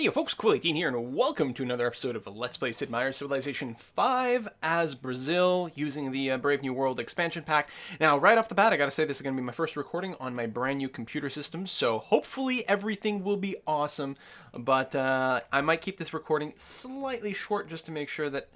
Hey folks, Cool18 here, and welcome to another episode of Let's Play Sid Meier's Civilization 5 as Brazil, using the Brave New World expansion pack. Now, right off the bat, I gotta say this is gonna be my first recording on my brand new computer system, so hopefully everything will be awesome, but I might keep this recording slightly short just to make sure that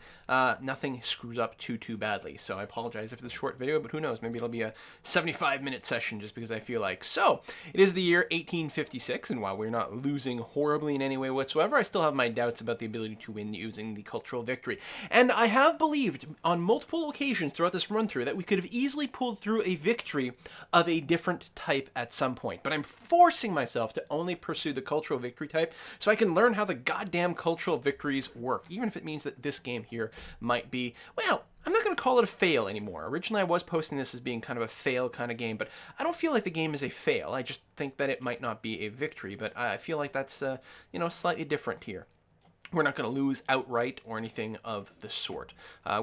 nothing screws up too badly. So I apologize if it's a short video, but who knows, maybe it'll be a 75-minute session just because I feel like. So, it is the year 1856, and while we're not losing horribly in any way whatsoever, I still have my doubts about the ability to win using the cultural victory. And I have believed on multiple occasions throughout this run-through that we could have easily pulled through a victory of a different type at some point. But I'm forcing myself to only pursue the cultural victory type so I can learn how the goddamn cultural victories work, even if it means that this game here might be, well, I'm not going to call it a fail anymore. Originally, I was posting this as being kind of a fail kind of game, but I don't feel like the game is a fail. I just think that it might not be a victory, but I feel like that's, slightly different here. We're not going to lose outright or anything of the sort.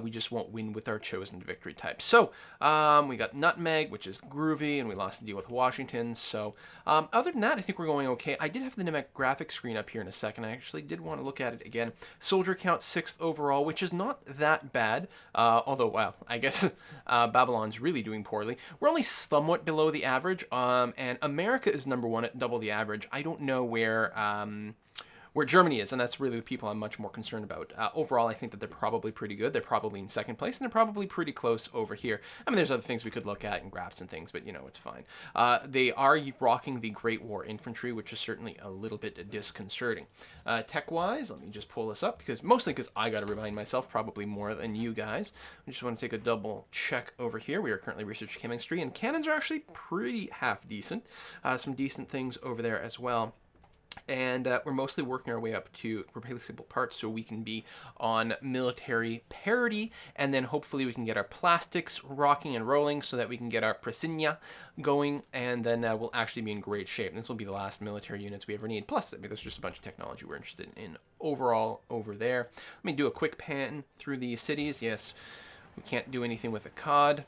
We just won't win with our chosen victory type. So, we got Nutmeg, which is groovy, and we lost the deal with Washington. So, other than that, I think we're going okay. I did have the demographic screen up here in a second. I actually did want to look at it again. Soldier count 6th overall, which is not that bad. Although, wow, I guess Babylon's really doing poorly. We're only somewhat below the average, and America is #1 at double the average. I don't know where Germany is, and that's really the people I'm much more concerned about. Overall, I think that they're probably pretty good. They're probably in 2nd place, and they're probably pretty close over here. I mean, there's other things we could look at and graphs and things, but, it's fine. They are rocking the Great War Infantry, which is certainly a little bit disconcerting. Tech-wise, let me just pull this up, mostly because I got to remind myself, probably more than you guys. I just want to take a double check over here. We are currently researching chemistry, and cannons are actually pretty half-decent. Some decent things over there as well. And we're mostly working our way up to replaceable parts so we can be on military parity, and then hopefully we can get our plastics rocking and rolling so that we can get our Presinia going, and then we'll actually be in great shape. And this will be the last military units we ever need. Plus, there's just a bunch of technology we're interested in overall over there. Let me do a quick pan through the cities. Yes, we can't do anything with a COD.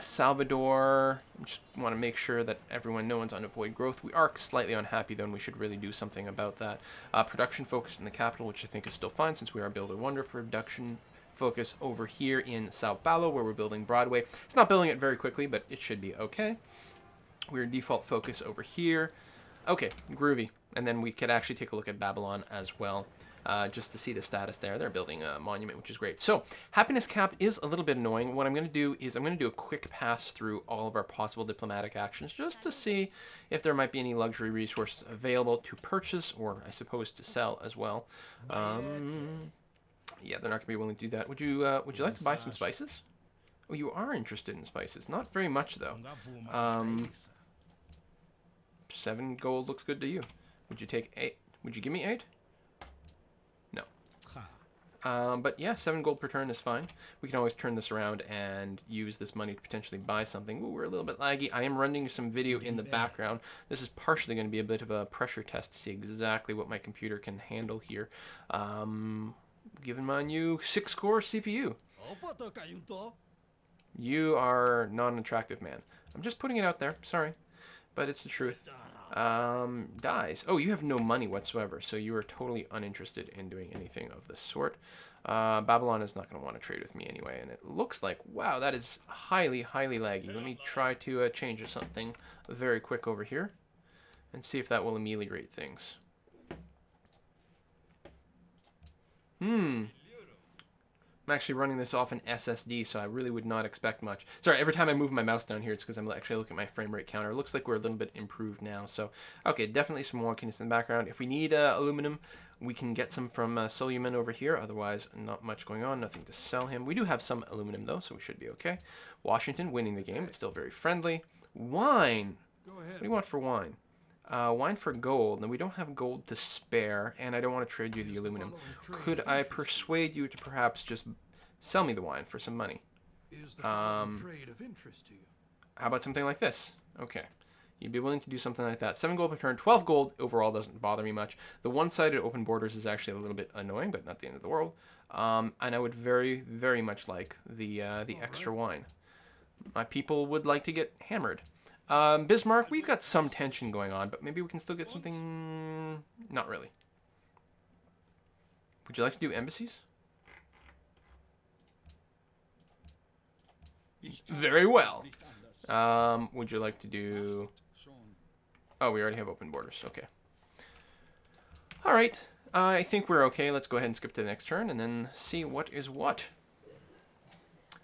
Salvador, just want to make sure that everyone, no one's on avoid growth. We are slightly unhappy though, and we should really do something about that. Production focus in the capital, which I think is still fine since we are Builder Wonder. Production focus over here in Sao Paulo, where we're building Broadway. It's not building it very quickly, but it should be okay. We're default focus over here. Okay, groovy. And then we could actually take a look at Babylon as well. Just to see the status there. They're building a monument, which is great. So, happiness cap is a little bit annoying. What I'm going to do is I'm going to do a quick pass through all of our possible diplomatic actions just to see if there might be any luxury resources available to purchase, or I suppose to sell as well. Yeah, they're not going to be willing to do that. Would you like to buy some spices? Oh, you are interested in spices. Not very much, though. 7 gold looks good to you. Would you take 8? Would you give me 8? But yeah, 7 gold per turn is fine. We can always turn this around and use this money to potentially buy something. Ooh, we're a little bit laggy. I am running some video in the background. This is partially going to be a bit of a pressure test to see exactly what my computer can handle here. Given my new 6-core CPU. You are not an attractive man. I'm just putting it out there. Sorry. But it's the truth. Dies. Oh, you have no money whatsoever, so you are totally uninterested in doing anything of this sort. Babylon is not going to want to trade with me anyway, and it looks like, wow, that is highly laggy. Let me try to change something very quick over here and see if that will ameliorate things. I'm actually running this off an SSD, so I really would not expect much. Sorry, every time I move my mouse down here, it's because I'm actually looking at my frame rate counter. It looks like we're a little bit improved now. So, okay, definitely some wonkiness in the background. If we need aluminum, we can get some from Suleiman over here. Otherwise, not much going on. Nothing to sell him. We do have some aluminum, though, so we should be okay. Washington winning the game, but still very friendly. Wine. Go ahead. What do you want for wine? Wine for gold, and we don't have gold to spare, and I don't want to trade you the aluminum. Could I persuade you to perhaps just sell me the wine for some money? How about something like this? Okay. You'd be willing to do something like that. 7 gold per turn, 12 gold overall doesn't bother me much. The one-sided open borders is actually a little bit annoying, but not the end of the world. And I would very much like the extra wine. My people would like to get hammered. Bismarck, we've got some tension going on, but maybe we can still get something... Not really. Would you like to do embassies? Very well. Would you like to do... Oh, we already have open borders. Okay. All right. I think we're okay. Let's go ahead and skip to the next turn and then see what is what.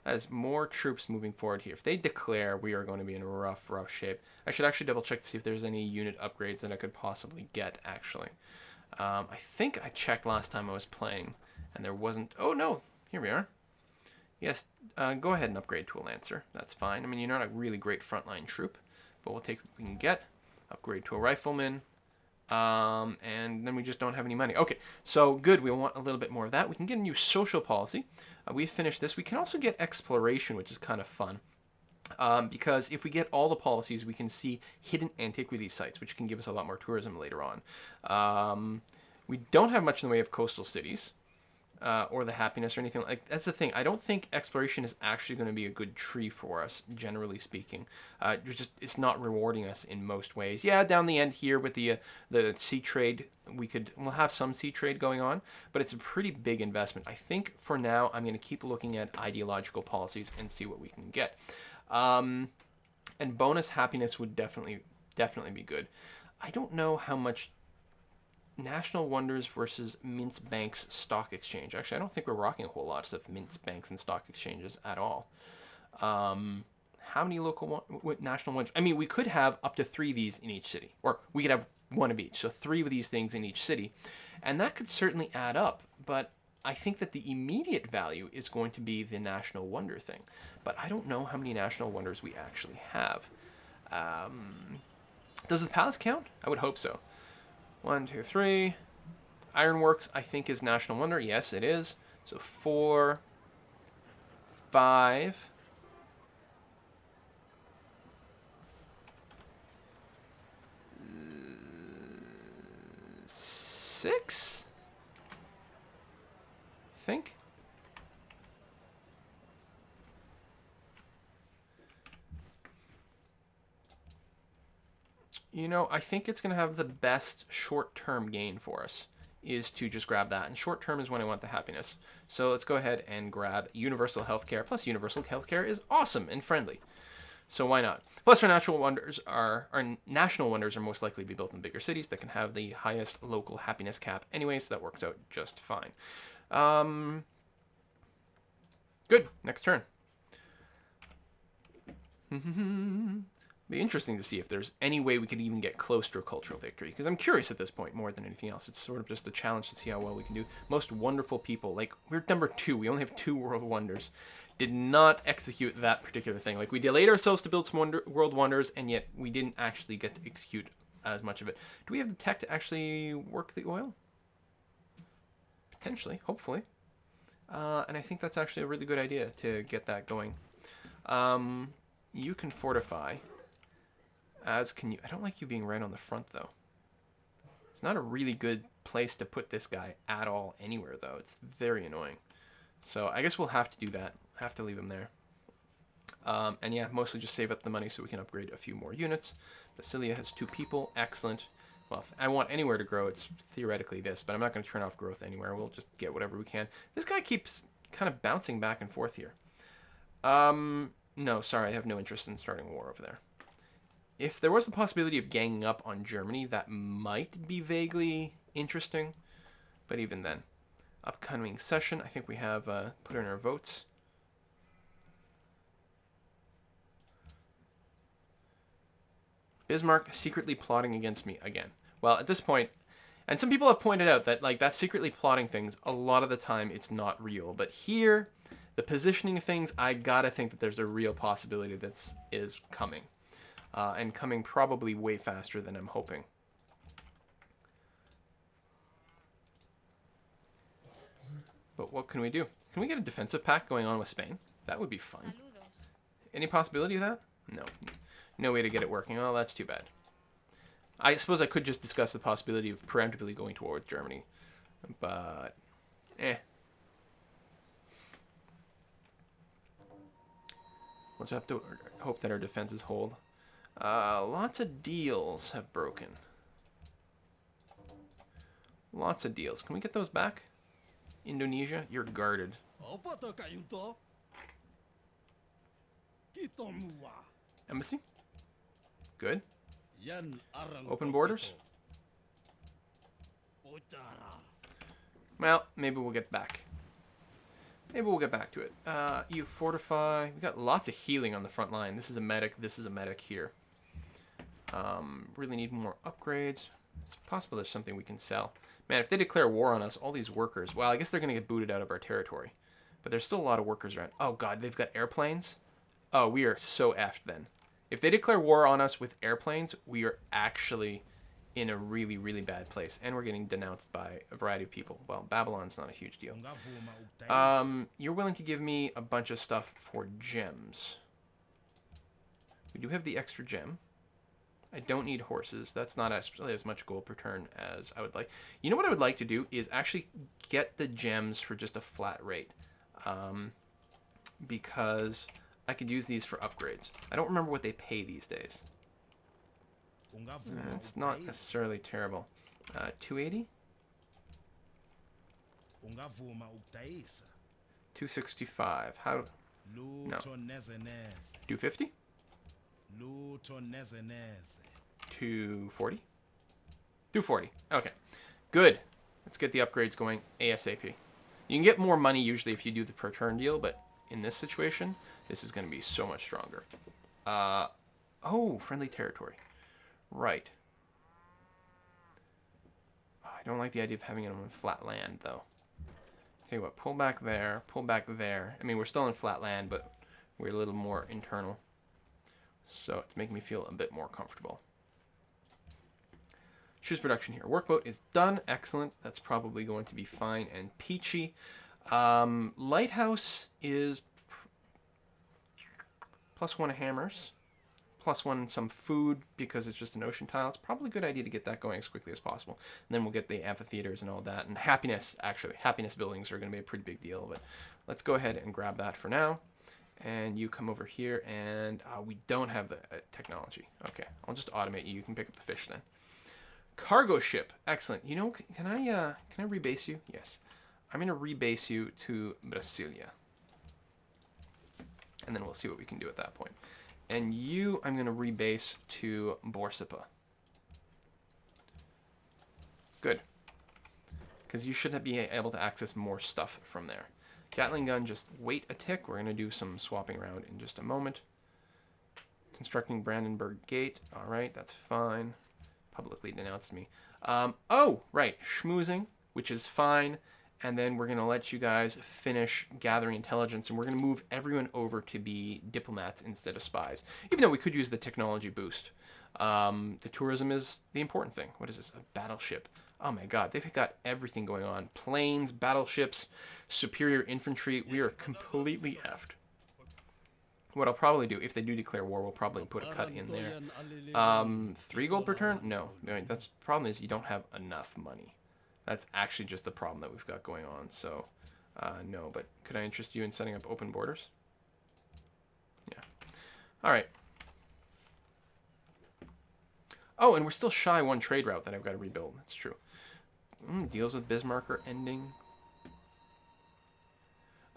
That is more troops moving forward here. If they declare, we are going to be in rough shape. I should actually double check to see if there's any unit upgrades that I could possibly get, actually. I think I checked last time I was playing, and there wasn't... Oh, no. Here we are. Yes, go ahead and upgrade to a Lancer. That's fine. I mean, you're not a really great frontline troop, but we'll take what we can get. Upgrade to a Rifleman. And then we just don't have any money. Okay, so good. We want a little bit more of that. We can get a new social policy. We finished this. We can also get exploration, which is kind of fun. Because if we get all the policies, we can see hidden antiquity sites, which can give us a lot more tourism later on. We don't have much in the way of coastal cities. Or the happiness or anything like that's the thing. I don't think exploration is actually going to be a good tree for us, generally speaking. It's not rewarding us in most ways. Yeah, down the end here with the sea trade, we'll have some sea trade going on, but it's a pretty big investment. I think for now I'm going to keep looking at ideological policies and see what we can get. And bonus happiness would definitely be good. I don't know how much. National Wonders versus Mint's Bank's stock exchange. Actually, I don't think we're rocking a whole lot of Mint's Banks and stock exchanges at all. How many local national wonders? I mean, we could have up to 3 of these in each city. Or we could have 1 of each. So 3 of these things in each city. And that could certainly add up. But I think that the immediate value is going to be the National Wonder thing. But I don't know how many National Wonders we actually have. Does the palace count? I would hope so. 1, 2, 3. Ironworks, I think, is National Wonder. Yes, it is. So 4, 5. 6. I think. You know, I think it's going to have the best short-term gain for us is to just grab that. And short-term is when I want the happiness. So let's go ahead and grab universal healthcare. Plus, universal healthcare is awesome and friendly. So why not? Plus, our national wonders are most likely to be built in bigger cities that can have the highest local happiness cap anyway, so that works out just fine. Good. Next turn. Be interesting to see if there's any way we could even get close to a cultural victory, because I'm curious at this point more than anything else. It's sort of just a challenge to see how well we can do. Most wonderful people, like, we're number 2. We only have 2 world wonders. Did not execute that particular thing. Like, we delayed ourselves to build some world wonders, and yet we didn't actually get to execute as much of it. Do we have the tech to actually work the oil? Potentially, hopefully. And I think that's actually a really good idea to get that going. You can fortify. As can you. I don't like you being right on the front, though. It's not a really good place to put this guy at all anywhere, though. It's very annoying. So I guess we'll have to do that. Have to leave him there. And yeah, mostly just save up the money so we can upgrade a few more units. Basilia has 2 people. Excellent. Well, if I want anywhere to grow, it's theoretically this, but I'm not going to turn off growth anywhere. We'll just get whatever we can. This guy keeps kind of bouncing back and forth here. No, sorry, I have no interest in starting a war over there. If there was the possibility of ganging up on Germany, that might be vaguely interesting. But even then. Upcoming session, I think we have put in our votes. Bismarck secretly plotting against me again. Well, at this point, and some people have pointed out that like that secretly plotting things, a lot of the time it's not real. But here, the positioning of things, I gotta think that there's a real possibility that is coming. And coming probably way faster than I'm hoping. But what can we do? Can we get a defensive pact going on with Spain? That would be fun. Any possibility of that? No. No way to get it working. Oh, that's too bad. I suppose I could just discuss the possibility of preemptively going to war with Germany. But, Let's have to hope that our defenses hold. Lots of deals have broken. Lots of deals. Can we get those back? Indonesia, you're guarded. Embassy? Good. Open borders? Well, maybe we'll get back. Maybe we'll get back to it. You fortify. We got lots of healing on the front line. This is a medic. This is a medic here. Really need more upgrades. It's possible there's something we can sell. Man, if they declare war on us, all these workers... Well, I guess they're going to get booted out of our territory. But there's still a lot of workers around. Oh, God, they've got airplanes? Oh, we are so effed then. If they declare war on us with airplanes, we are actually in a really, really bad place. And we're getting denounced by a variety of people. Well, Babylon's not a huge deal. You're willing to give me a bunch of stuff for gems. We do have the extra gem. I don't need horses. That's not really as much gold per turn as I would like. You know what I would like to do is actually get the gems for just a flat rate. Because I could use these for upgrades. I don't remember what they pay these days. It's not necessarily terrible. 280? 265. How? No. 250? 240? 240. Okay. Good. Let's get the upgrades going ASAP. You can get more money usually if you do the per turn deal, but in this situation, this is going to be so much stronger. Oh, friendly territory. Right. Oh, I don't like the idea of having it on flat land, though. Okay, what? Pull back there. Pull back there. I mean, we're still in flat land, but we're a little more internal. So it's making me feel a bit more comfortable. Shoes production here. Workboat is done. Excellent. That's probably going to be fine and peachy. Lighthouse is +1 hammers. +1 some food because it's just an ocean tile. It's probably a good idea to get that going as quickly as possible. And then we'll get the amphitheaters and all that. And happiness, actually. Happiness buildings are going to be a pretty big deal. But let's go ahead and grab that for now. And you come over here, and we don't have the technology. Okay, I'll just automate you. You can pick up the fish then. Cargo ship, excellent. You know, can I rebase you? Yes, I'm gonna rebase you to Brasilia, and then we'll see what we can do at that point. And you, I'm gonna rebase to Borsippa. Good, because you should be able to access more stuff from there. Gatling gun, just wait a tick. We're going to do some swapping around in just a moment. Constructing Brandenburg Gate. All right, that's fine. Publicly denounced me. Oh, right. Schmoozing, which is fine. And then we're going to let you guys finish gathering intelligence. And we're going to move everyone over to be diplomats instead of spies. Even though we could use the technology boost. The tourism is the important thing. What is this? A battleship. Oh my god, they've got everything going on. Planes, battleships, superior infantry. We are completely effed. What I'll probably do, if they do declare war, we'll probably put a cut in there. 3 gold per turn? No. That's the problem is you don't have enough money. That's actually just the problem that we've got going on. So, no. But could I interest you in setting up open borders? Yeah. All right. Oh, and we're still shy one trade route that I've got to rebuild. That's true. Deals with Bismarck are ending.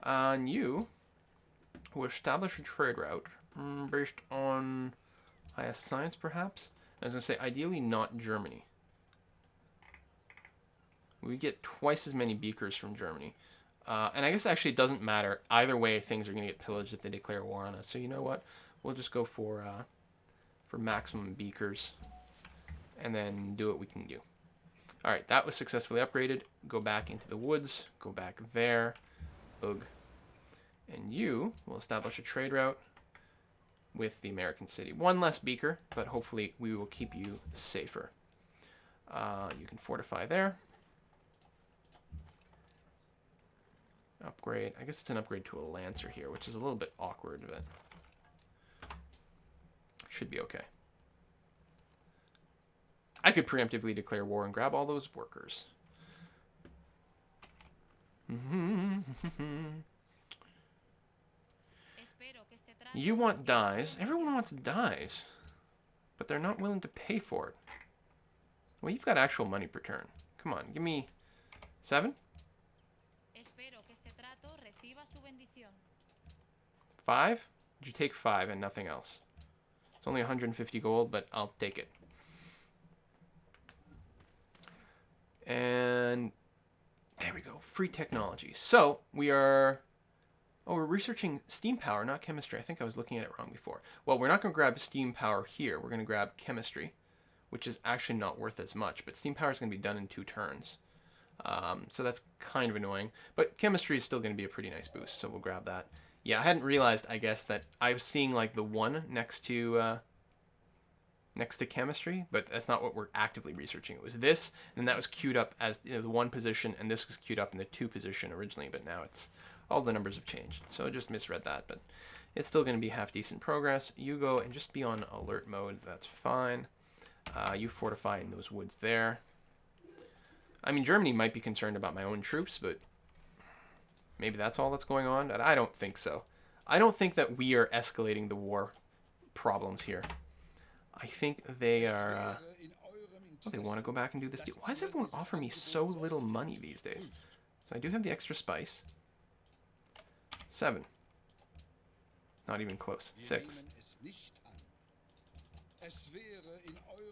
And you will establish a trade route based on highest science, perhaps? I was going to say, ideally not Germany. We get twice as many beakers from Germany. And I guess actually it doesn't matter. Either way, things are going to get pillaged if they declare war on us. So you know what? We'll just go for maximum beakers. And then do what we can do. Alright, that was successfully upgraded. Go back into the woods. Go back there. Ugh. And you will establish a trade route with the American city. One less beaker, but hopefully we will keep you safer. You can fortify there. Upgrade. I guess it's an upgrade to a Lancer here, which is a little bit awkward, but should be okay. I could preemptively declare war and grab all those workers. You want dyes. Everyone wants dyes. But they're not willing to pay for it. Well, you've got actual money per turn. Come on, give me 7? 5? Would you take 5 and nothing else? It's only 150 gold, but I'll take it. And there we go. Free technology. So we are... Oh, we're researching steam power, not chemistry. I think I was looking at it wrong before. Well, we're not going to grab steam power here. We're going to grab chemistry, which is actually not worth as much. But steam power is going to be done in 2 turns. So that's kind of annoying. But chemistry is still going to be a pretty nice boost, so we'll grab that. Yeah, I hadn't realized, I guess, that I was seeing like the 1 next to chemistry, but that's not what we're actively researching. It was this, and that was queued up as the 1 position, and this was queued up in the 2 position originally, but now it's... all the numbers have changed, so I just misread that, but it's still going to be half decent progress. You go and just be on alert mode. That's fine. You fortify in those woods there. I mean, Germany might be concerned about my own troops, but maybe that's all that's going on. I don't think so. I don't think that we are escalating the war problems here. I think they are... oh, they want to go back and do this deal. Why does everyone offer me so little money these days? So I do have the extra spice. 7. Not even close. 6.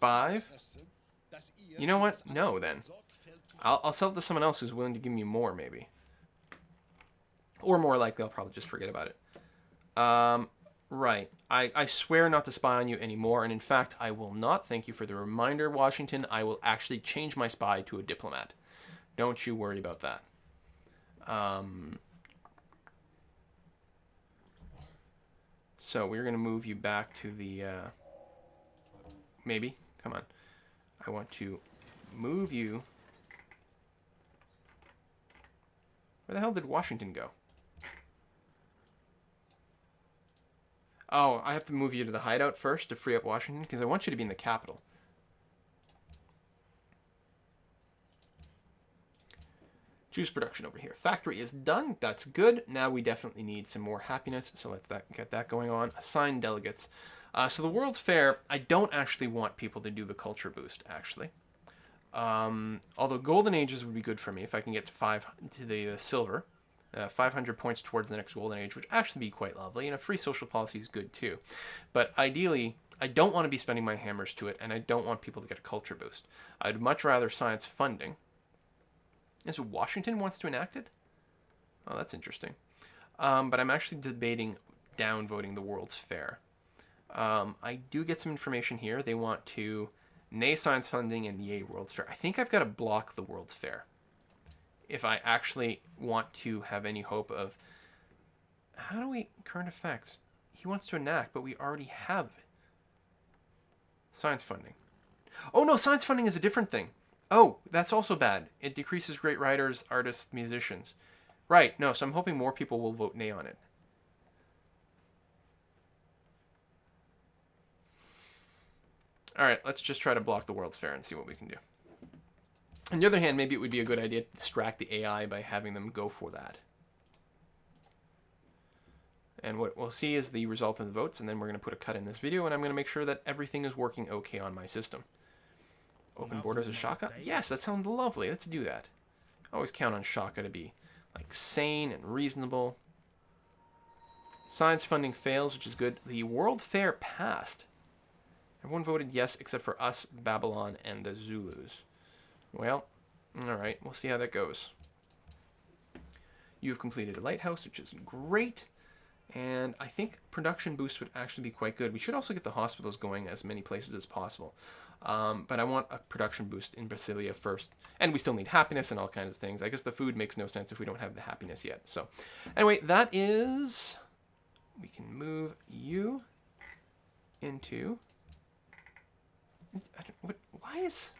5. You know what? No, then. I'll sell it to someone else who's willing to give me more, maybe. Or more likely, I'll probably just forget about it. Right. I swear not to spy on you anymore, and in fact, I will not. Thank you for the reminder, Washington. I will actually change my spy to a diplomat. Don't you worry about that. So we're going to move you back to the... maybe. Come on. I want to move you... Where the hell did Washington go? Oh, I have to move you to the hideout first to free up Washington, because I want you to be in the capital. Juice production over here. Factory is done. That's good. Now we definitely need some more happiness, so let's get that going on. Assign delegates. So the World Fair, I don't actually want people to do the culture boost, actually. Although Golden Ages would be good for me if I can get to the silver. 500 points towards the next Golden Age, which actually be quite lovely. You know, free social policy is good too. But ideally, I don't want to be spending my hammers to it, and I don't want people to get a culture boost. I'd much rather science funding. Is Washington wants to enact it? Oh, that's interesting. But I'm actually debating downvoting the World's Fair. I do get some information here. They want to nay science funding and yay World's Fair. I think I've got to block the World's Fair if I actually want to have any hope of... How do we... Current effects. He wants to enact, but we already have it. Science funding. Oh, no, science funding is a different thing. Oh, that's also bad. It decreases great writers, artists, musicians. Right, no, so I'm hoping more people will vote nay on it. Alright, let's just try to block the World's Fair and see what we can do. On the other hand, maybe it would be a good idea to distract the AI by having them go for that. And what we'll see is the result of the votes, and then we're going to put a cut in this video, and I'm going to make sure that everything is working okay on my system. Open borders of Shaka? Yes, that sounds lovely. Let's do that. I always count on Shaka to be like sane and reasonable. Science funding fails, which is good. The World Fair passed. Everyone voted yes except for us, Babylon, and the Zulus. Well, alright, we'll see how that goes. You've completed a lighthouse, which is great. And I think production boost would actually be quite good. We should also get the hospitals going as many places as possible. But I want a production boost in Brasilia first. And we still need happiness and all kinds of things. I guess the food makes no sense if we don't have the happiness yet. So anyway, that is... We can move you into... Why is...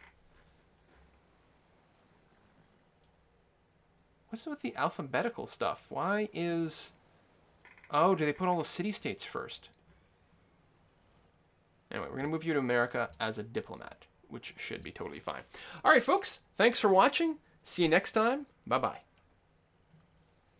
What's with the alphabetical stuff? Why is... Oh, do they put all the city-states first? Anyway, we're going to move you to America as a diplomat, which should be totally fine. All right, folks. Thanks for watching. See you next time. Bye-bye.